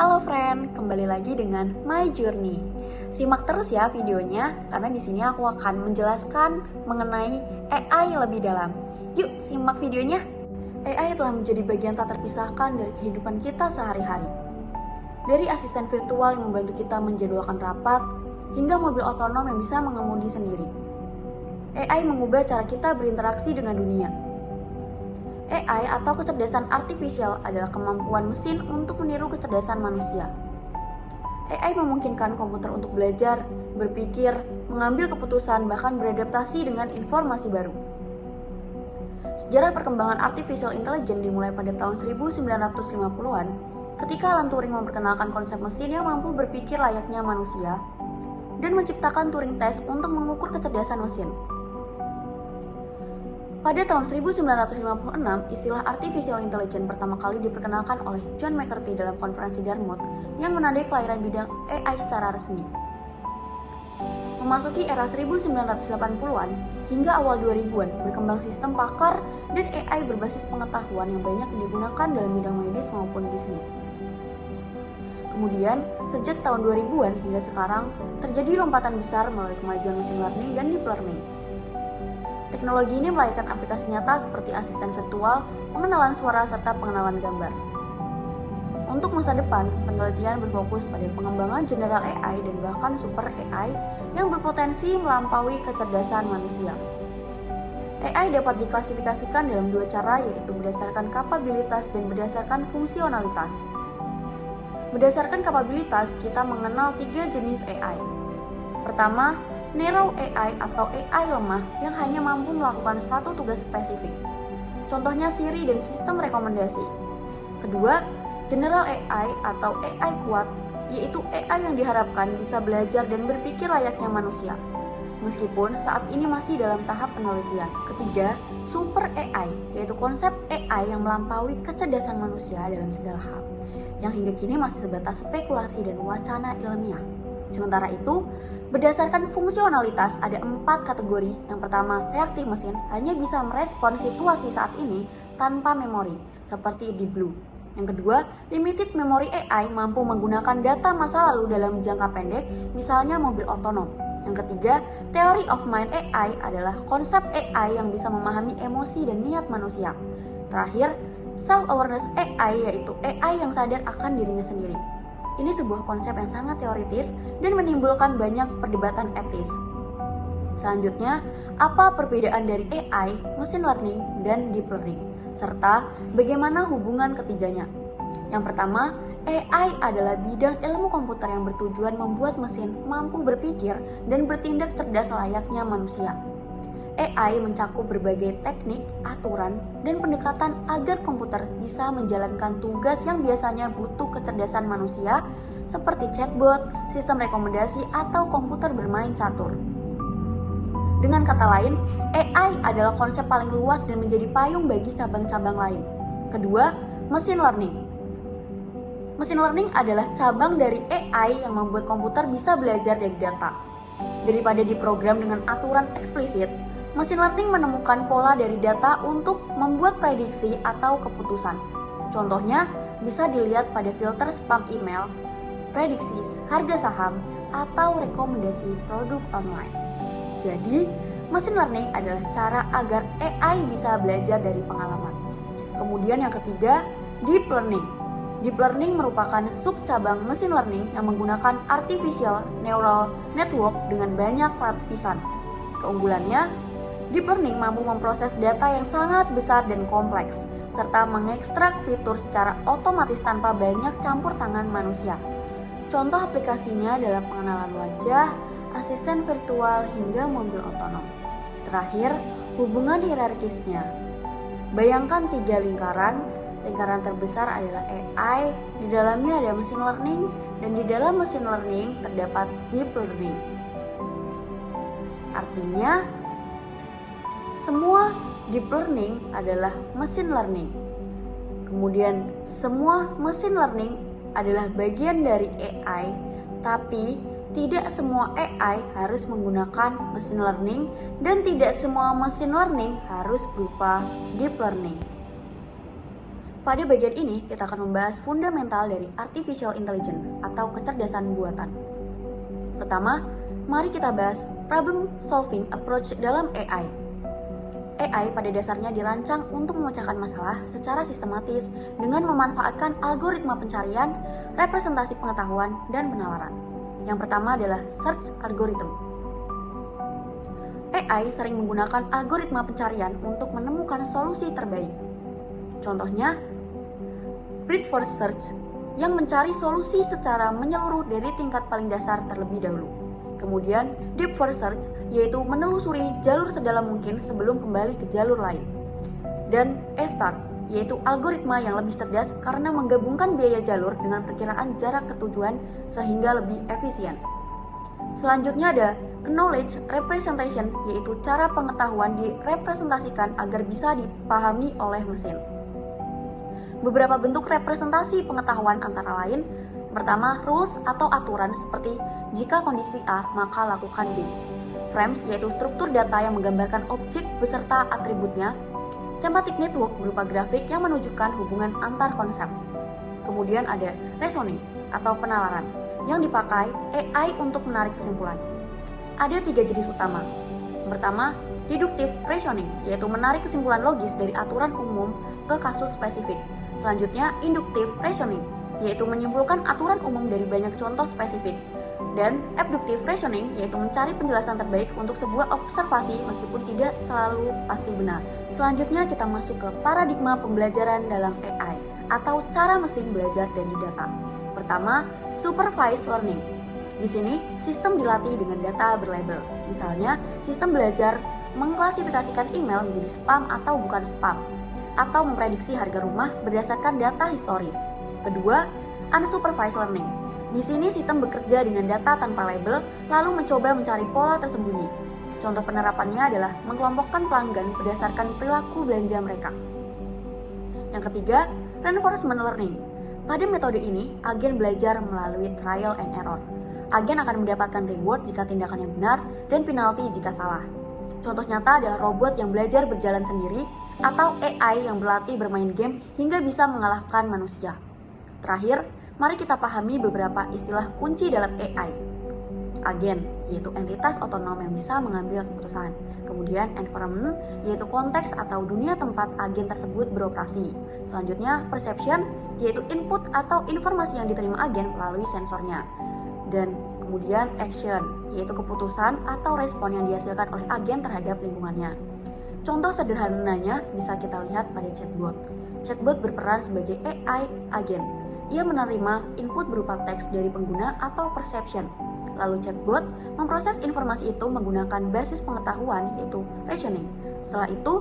Halo friend, kembali lagi dengan My Journey. Simak terus ya videonya, karena di sini aku akan menjelaskan mengenai AI lebih dalam. Yuk, simak videonya. AI telah menjadi bagian tak terpisahkan dari kehidupan kita sehari-hari. Dari asisten virtual yang membantu kita menjadwalkan rapat, hingga mobil otonom yang bisa mengemudi sendiri. AI mengubah cara kita berinteraksi dengan dunia. AI atau kecerdasan artifisial adalah kemampuan mesin untuk meniru kecerdasan manusia. AI memungkinkan komputer untuk belajar, berpikir, mengambil keputusan, bahkan beradaptasi dengan informasi baru. Sejarah perkembangan artificial intelligence dimulai pada tahun 1950-an, ketika Alan Turing memperkenalkan konsep mesin yang mampu berpikir layaknya manusia dan menciptakan Turing Test untuk mengukur kecerdasan mesin. Pada tahun 1956, istilah artificial intelligence pertama kali diperkenalkan oleh John McCarthy dalam konferensi Dartmouth yang menandai kelahiran bidang AI secara resmi. Memasuki era 1980-an hingga awal 2000-an, berkembang sistem pakar dan AI berbasis pengetahuan yang banyak digunakan dalam bidang medis maupun bisnis. Kemudian, sejak tahun 2000-an hingga sekarang, terjadi lompatan besar melalui kemajuan machine learning dan deep learning. Teknologi ini melahirkan aplikasi nyata seperti asisten virtual, pengenalan suara, serta pengenalan gambar. Untuk masa depan, penelitian berfokus pada pengembangan general AI dan bahkan super AI yang berpotensi melampaui kecerdasan manusia. AI dapat diklasifikasikan dalam dua cara, yaitu berdasarkan kapabilitas dan berdasarkan fungsionalitas. Berdasarkan kapabilitas, kita mengenal tiga jenis AI. Pertama, Narrow AI atau AI lemah yang hanya mampu melakukan satu tugas spesifik. Contohnya Siri dan sistem rekomendasi. Kedua, General AI atau AI kuat, yaitu AI yang diharapkan bisa belajar dan berpikir layaknya manusia, meskipun saat ini masih dalam tahap penelitian. Ketiga, Super AI, yaitu konsep AI yang melampaui kecerdasan manusia dalam segala hal, yang hingga kini masih sebatas spekulasi dan wacana ilmiah. Sementara itu, berdasarkan fungsionalitas ada 4 kategori. Yang pertama, reaktif mesin hanya bisa merespon situasi saat ini tanpa memori, seperti Deep Blue. Yang kedua, limited memory AI mampu menggunakan data masa lalu dalam jangka pendek, misalnya mobil otonom. Yang ketiga, theory of mind AI adalah konsep AI yang bisa memahami emosi dan niat manusia. Terakhir, self-awareness AI yaitu AI yang sadar akan dirinya sendiri. Ini sebuah konsep yang sangat teoritis dan menimbulkan banyak perdebatan etis. Selanjutnya, apa perbedaan dari AI, machine learning, dan deep learning? Serta bagaimana hubungan ketiganya? Yang pertama, AI adalah bidang ilmu komputer yang bertujuan membuat mesin mampu berpikir dan bertindak cerdas layaknya manusia. AI mencakup berbagai teknik, aturan, dan pendekatan agar komputer bisa menjalankan tugas yang biasanya butuh kecerdasan manusia, seperti chatbot, sistem rekomendasi, atau komputer bermain catur. Dengan kata lain, AI adalah konsep paling luas dan menjadi payung bagi cabang-cabang lain. Kedua, machine learning. Machine learning adalah cabang dari AI yang membuat komputer bisa belajar dari data. Daripada diprogram dengan aturan eksplisit, machine learning menemukan pola dari data untuk membuat prediksi atau keputusan. Contohnya bisa dilihat pada filter spam email, prediksi harga saham, atau rekomendasi produk online. Jadi, machine learning adalah cara agar AI bisa belajar dari pengalaman. Kemudian yang ketiga, deep learning. Deep learning merupakan subcabang machine learning yang menggunakan artificial neural network dengan banyak lapisan. Keunggulannya, deep learning mampu memproses data yang sangat besar dan kompleks, serta mengekstrak fitur secara otomatis tanpa banyak campur tangan manusia. Contoh aplikasinya adalah pengenalan wajah, asisten virtual, hingga mobil otonom. Terakhir, hubungan hierarkisnya. Bayangkan 3 lingkaran. Lingkaran terbesar adalah AI, di dalamnya ada machine learning, dan di dalam machine learning terdapat deep learning. Artinya, semua deep learning adalah machine learning. Kemudian semua machine learning adalah bagian dari AI, tapi tidak semua AI harus menggunakan machine learning dan tidak semua machine learning harus berupa deep learning. Pada bagian ini, kita akan membahas fundamental dari Artificial Intelligence atau kecerdasan buatan. Pertama, mari kita bahas problem solving approach dalam AI. AI pada dasarnya dirancang untuk memecahkan masalah secara sistematis dengan memanfaatkan algoritma pencarian, representasi pengetahuan, dan penalaran. Yang pertama adalah search algorithm. AI sering menggunakan algoritma pencarian untuk menemukan solusi terbaik. Contohnya, brute force search yang mencari solusi secara menyeluruh dari tingkat paling dasar terlebih dahulu. Kemudian, deep force search yaitu menelusuri jalur sedalam mungkin sebelum kembali ke jalur lain. Dan A-star yaitu algoritma yang lebih cerdas karena menggabungkan biaya jalur dengan perkiraan jarak ke tujuan sehingga lebih efisien. Selanjutnya ada knowledge representation, yaitu cara pengetahuan direpresentasikan agar bisa dipahami oleh mesin. Beberapa bentuk representasi pengetahuan antara lain, pertama, rules atau aturan seperti jika kondisi A, maka lakukan B. Frames, yaitu struktur data yang menggambarkan objek beserta atributnya. Semantic network berupa grafik yang menunjukkan hubungan antar konsep. Kemudian ada reasoning atau penalaran yang dipakai AI untuk menarik kesimpulan. Ada 3 jenis utama. Pertama, deductive reasoning, yaitu menarik kesimpulan logis dari aturan umum ke kasus spesifik. Selanjutnya, inductive reasoning, yaitu menyimpulkan aturan umum dari banyak contoh spesifik. Dan abductive reasoning, yaitu mencari penjelasan terbaik untuk sebuah observasi meskipun tidak selalu pasti benar. Selanjutnya kita masuk ke paradigma pembelajaran dalam AI atau cara mesin belajar dari data. Pertama, supervised learning. Di sini, sistem dilatih dengan data berlabel. Misalnya, sistem belajar mengklasifikasikan email menjadi spam atau bukan spam, atau memprediksi harga rumah berdasarkan data historis. Kedua, unsupervised learning. Di sini sistem bekerja dengan data tanpa label, lalu mencoba mencari pola tersembunyi. Contoh penerapannya adalah mengelompokkan pelanggan berdasarkan perilaku belanja mereka. Yang ketiga, reinforcement learning. Pada metode ini, agen belajar melalui trial and error. Agen akan mendapatkan reward jika tindakannya benar dan penalti jika salah. Contoh nyata adalah robot yang belajar berjalan sendiri atau AI yang berlatih bermain game hingga bisa mengalahkan manusia. Terakhir, mari kita pahami beberapa istilah kunci dalam AI. Agen, yaitu entitas otonom yang bisa mengambil keputusan. Kemudian environment, yaitu konteks atau dunia tempat agen tersebut beroperasi. Selanjutnya perception, yaitu input atau informasi yang diterima agen melalui sensornya. Dan kemudian action, yaitu keputusan atau respon yang dihasilkan oleh agen terhadap lingkungannya. Contoh sederhananya bisa kita lihat pada chatbot. Chatbot berperan sebagai AI agen. Ia menerima input berupa teks dari pengguna atau perception. Lalu chatbot memproses informasi itu menggunakan basis pengetahuan yaitu reasoning. Setelah itu,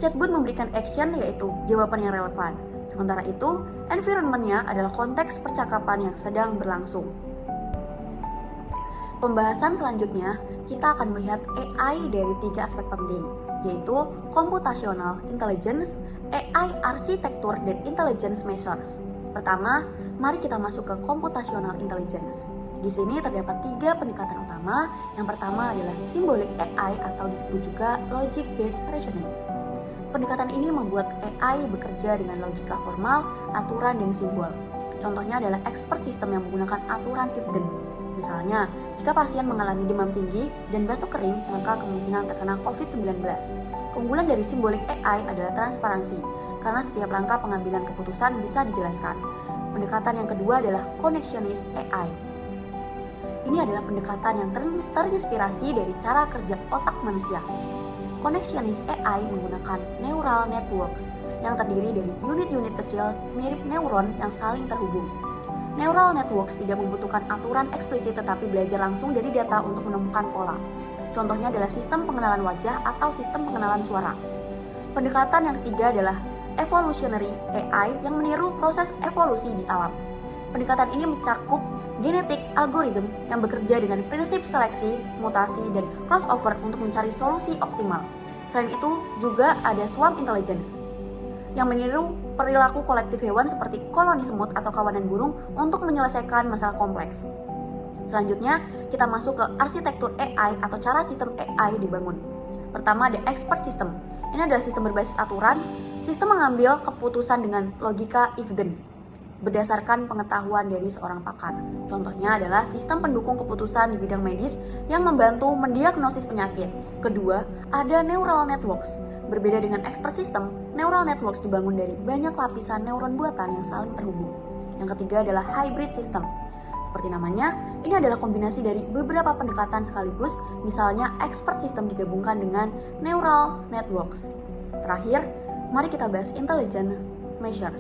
chatbot memberikan action yaitu jawaban yang relevan. Sementara itu, environment-nya adalah konteks percakapan yang sedang berlangsung. Pembahasan selanjutnya, kita akan melihat AI dari 3 aspek penting, yaitu computational intelligence, AI arsitektur, dan intelligence measures. Pertama, mari kita masuk ke computational intelligence. Di sini terdapat 3 pendekatan utama. Yang pertama adalah symbolic AI atau disebut juga logic based reasoning. Pendekatan ini membuat AI bekerja dengan logika formal, aturan, dan simbol. Contohnya adalah expert system yang menggunakan aturan if then. Misalnya, jika pasien mengalami demam tinggi dan batuk kering, maka kemungkinan terkena COVID-19. Keunggulan dari symbolic AI adalah transparansi, karena setiap langkah pengambilan keputusan bisa dijelaskan. Pendekatan yang kedua adalah connectionist AI. Ini adalah pendekatan yang terinspirasi dari cara kerja otak manusia. Connectionist AI menggunakan neural networks yang terdiri dari unit-unit kecil mirip neuron yang saling terhubung. Neural networks tidak membutuhkan aturan eksplisit tetapi belajar langsung dari data untuk menemukan pola. Contohnya adalah sistem pengenalan wajah atau sistem pengenalan suara. Pendekatan yang ketiga adalah evolutionary AI yang meniru proses evolusi di alam. Pendekatan ini mencakup genetik algoritma yang bekerja dengan prinsip seleksi, mutasi, dan crossover untuk mencari solusi optimal. Selain itu, juga ada swarm intelligence yang meniru perilaku kolektif hewan seperti koloni semut atau kawanan burung untuk menyelesaikan masalah kompleks. Selanjutnya, kita masuk ke arsitektur AI atau cara sistem AI dibangun. Pertama ada expert system. Ini adalah sistem berbasis aturan. Sistem mengambil keputusan dengan logika if-then, berdasarkan pengetahuan dari seorang pakar. Contohnya adalah sistem pendukung keputusan di bidang medis yang membantu mendiagnosis penyakit. Kedua, ada neural networks. Berbeda dengan expert system, neural networks dibangun dari banyak lapisan neuron buatan yang saling terhubung. Yang ketiga adalah hybrid system. Seperti namanya, ini adalah kombinasi dari beberapa pendekatan sekaligus, misalnya expert system digabungkan dengan neural networks. Terakhir, mari kita bahas intelligent measures,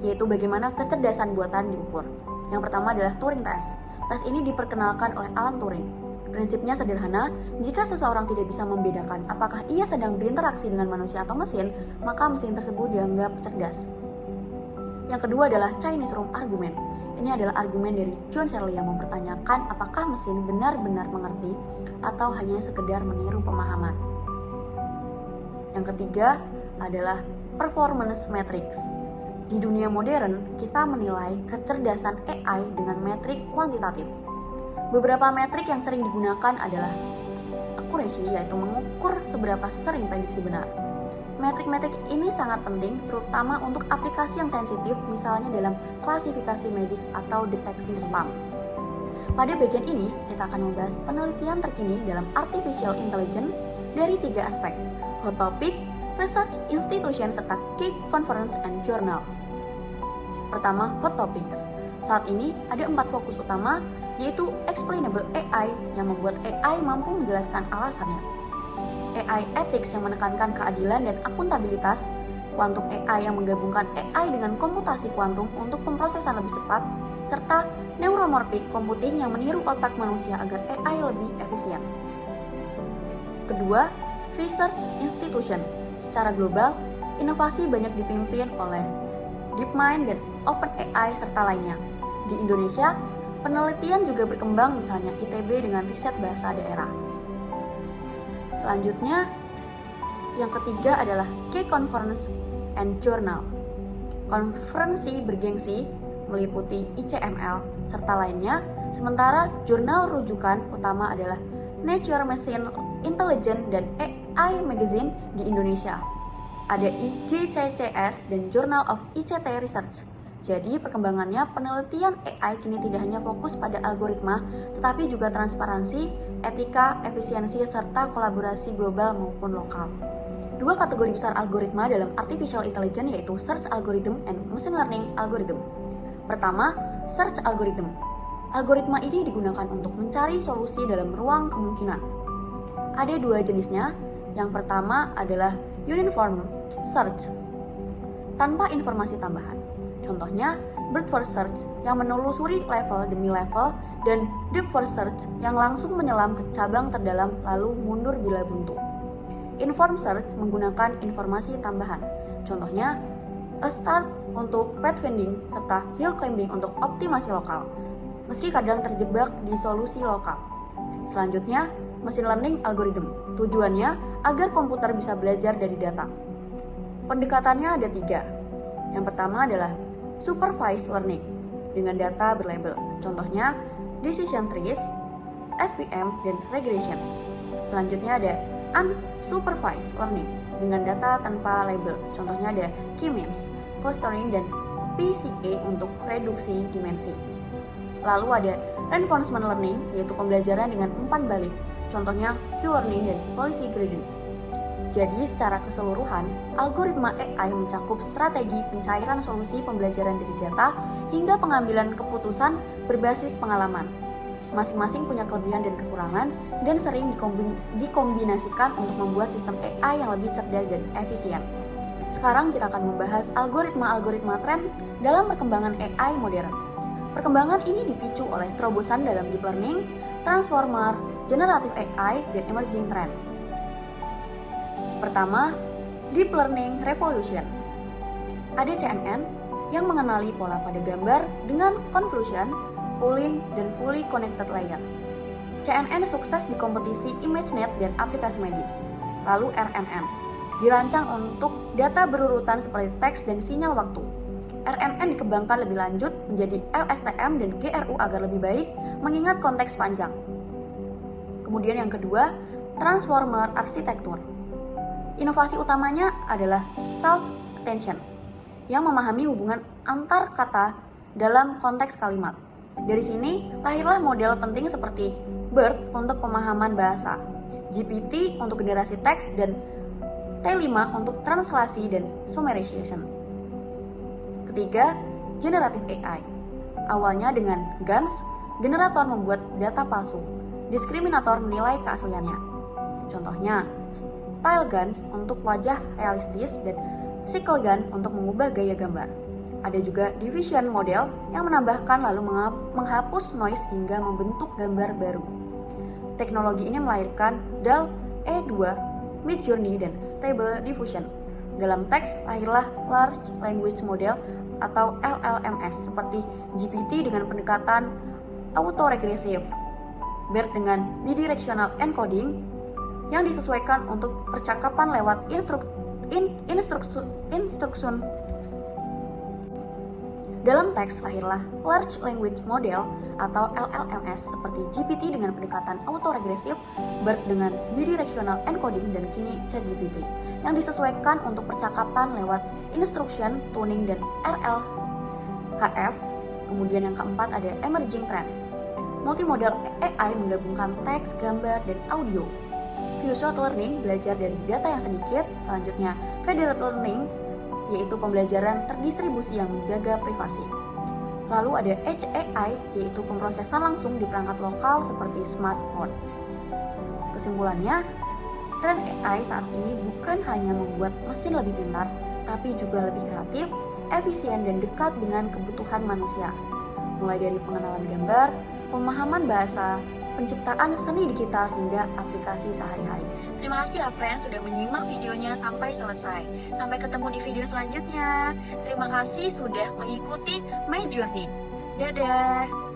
yaitu bagaimana kecerdasan buatan diukur. Yang pertama adalah Turing Test. Tes ini diperkenalkan oleh Alan Turing. Prinsipnya sederhana, jika seseorang tidak bisa membedakan apakah ia sedang berinteraksi dengan manusia atau mesin, maka mesin tersebut dianggap cerdas. Yang kedua adalah Chinese Room Argument. Ini adalah argumen dari John Searle yang mempertanyakan apakah mesin benar-benar mengerti atau hanya sekedar meniru pemahaman. Yang ketiga adalah Performance Matrix. Di dunia modern, kita menilai kecerdasan AI dengan metrik kuantitatif. Beberapa metrik yang sering digunakan adalah accuracy, yaitu mengukur seberapa sering prediksi benar. Metrik-metrik ini sangat penting, terutama untuk aplikasi yang sensitif, misalnya dalam klasifikasi medis atau deteksi spam. Pada bagian ini, kita akan membahas penelitian terkini dalam artificial intelligence dari 3 aspek: hot topic, research institution, serta key conference and journal. Pertama, hot topics. Saat ini ada 4 fokus utama, yaitu explainable AI yang membuat AI mampu menjelaskan alasannya, AI ethics yang menekankan keadilan dan akuntabilitas, quantum AI yang menggabungkan AI dengan komputasi kuantum untuk pemrosesan lebih cepat, serta neuromorphic computing yang meniru otak manusia agar AI lebih efisien. Kedua, research institution. Secara global, inovasi banyak dipimpin oleh DeepMind dan OpenAI serta lainnya. Di Indonesia, penelitian juga berkembang, misalnya ITB dengan riset bahasa daerah. Selanjutnya, yang ketiga adalah Key Conference and Journal. Konferensi bergengsi meliputi ICML serta lainnya, sementara jurnal rujukan utama adalah Nature Machine Intelligence dan AI Magazine di Indonesia. Ada IJCCS dan Journal of ICT Research. Jadi perkembangannya penelitian AI kini tidak hanya fokus pada algoritma, tetapi juga transparansi, etika, efisiensi, serta kolaborasi global maupun lokal. 2 kategori besar algoritma dalam artificial intelligence yaitu search algorithm and machine learning algorithm. Pertama, search algorithm. Algoritma ini digunakan untuk mencari solusi dalam ruang kemungkinan. Ada 2 jenisnya. Yang pertama adalah uniform search, tanpa informasi tambahan. Contohnya, brute force search yang menelusuri level demi level, dan deep force search yang langsung menyelam ke cabang terdalam lalu mundur bila buntu. Informed search menggunakan informasi tambahan. Contohnya, a start untuk pathfinding serta hill climbing untuk optimasi lokal, meski kadang terjebak di solusi lokal. Selanjutnya, machine learning algorithm. Tujuannya agar komputer bisa belajar dari data. Pendekatannya ada 3. Yang pertama adalah supervised learning dengan data berlabel. Contohnya, decision trees, SVM, dan regression. Selanjutnya ada unsupervised learning dengan data tanpa label. Contohnya ada K-means, clustering, dan PCA untuk reduksi dimensi. Lalu ada reinforcement learning, yaitu pembelajaran dengan umpan balik. Contohnya Q-learning dan policy gradient. Jadi secara keseluruhan, algoritma AI mencakup strategi pencairan solusi pembelajaran dari data hingga pengambilan keputusan berbasis pengalaman. Masing-masing punya kelebihan dan kekurangan dan sering dikombinasikan untuk membuat sistem AI yang lebih cerdas dan efisien. Sekarang kita akan membahas algoritma-algoritma tren dalam perkembangan AI modern. Perkembangan ini dipicu oleh terobosan dalam deep learning, transformer, generative AI, dan emerging trend. Pertama, Deep Learning Revolution. Ada CNN yang mengenali pola pada gambar dengan convolution, pooling, dan fully connected layer. CNN sukses di kompetisi ImageNet dan aplikasi medis. Lalu RNN, dirancang untuk data berurutan seperti teks dan sinyal waktu. RNN dikembangkan lebih lanjut menjadi LSTM dan GRU agar lebih baik mengingat konteks panjang. Kemudian yang kedua, Transformer Architecture. Inovasi utamanya adalah self-attention, yang memahami hubungan antar kata dalam konteks kalimat. Dari sini, lahirlah model penting seperti BERT untuk pemahaman bahasa, GPT untuk generasi teks, dan T5 untuk translasi dan summarization. Ketiga, generative AI. Awalnya dengan GANs, generator membuat data palsu, diskriminator menilai keasliannya. Contohnya, style gun untuk wajah realistis dan cycle gun untuk mengubah gaya gambar. Ada juga diffusion model yang menambahkan lalu menghapus noise hingga membentuk gambar baru. Teknologi ini melahirkan DALL-E 2, Midjourney, dan Stable Diffusion. Dalam teks lahirlah Large Language Model atau LLMS seperti GPT dengan pendekatan autoregresif, BERT dengan bidirectional encoding yang disesuaikan untuk percakapan lewat instruction. Dalam teks lahirlah Large Language Model atau LLMS seperti GPT dengan pendekatan autoregresif, BERT dengan bidirectional encoding, dan kini ChatGPT yang disesuaikan untuk percakapan lewat instruction tuning dan RLHF. Kemudian yang keempat ada emerging trend. Multimodal AI menggabungkan teks, gambar, dan audio. Featured learning belajar dari data yang sedikit. Selanjutnya federated learning yaitu pembelajaran terdistribusi yang menjaga privasi. Lalu ada Edge AI, yaitu pemrosesan langsung di perangkat lokal seperti smartphone. Kesimpulannya, tren AI saat ini bukan hanya membuat mesin lebih pintar, tapi juga lebih kreatif, efisien, dan dekat dengan kebutuhan manusia. Mulai dari pengenalan gambar, pemahaman bahasa, penciptaan seni digital, hingga aplikasi sehari-hari. Terima kasih ya friends sudah menyimak videonya sampai selesai. Sampai ketemu di video selanjutnya. Terima kasih sudah mengikuti My Journey. Dadah!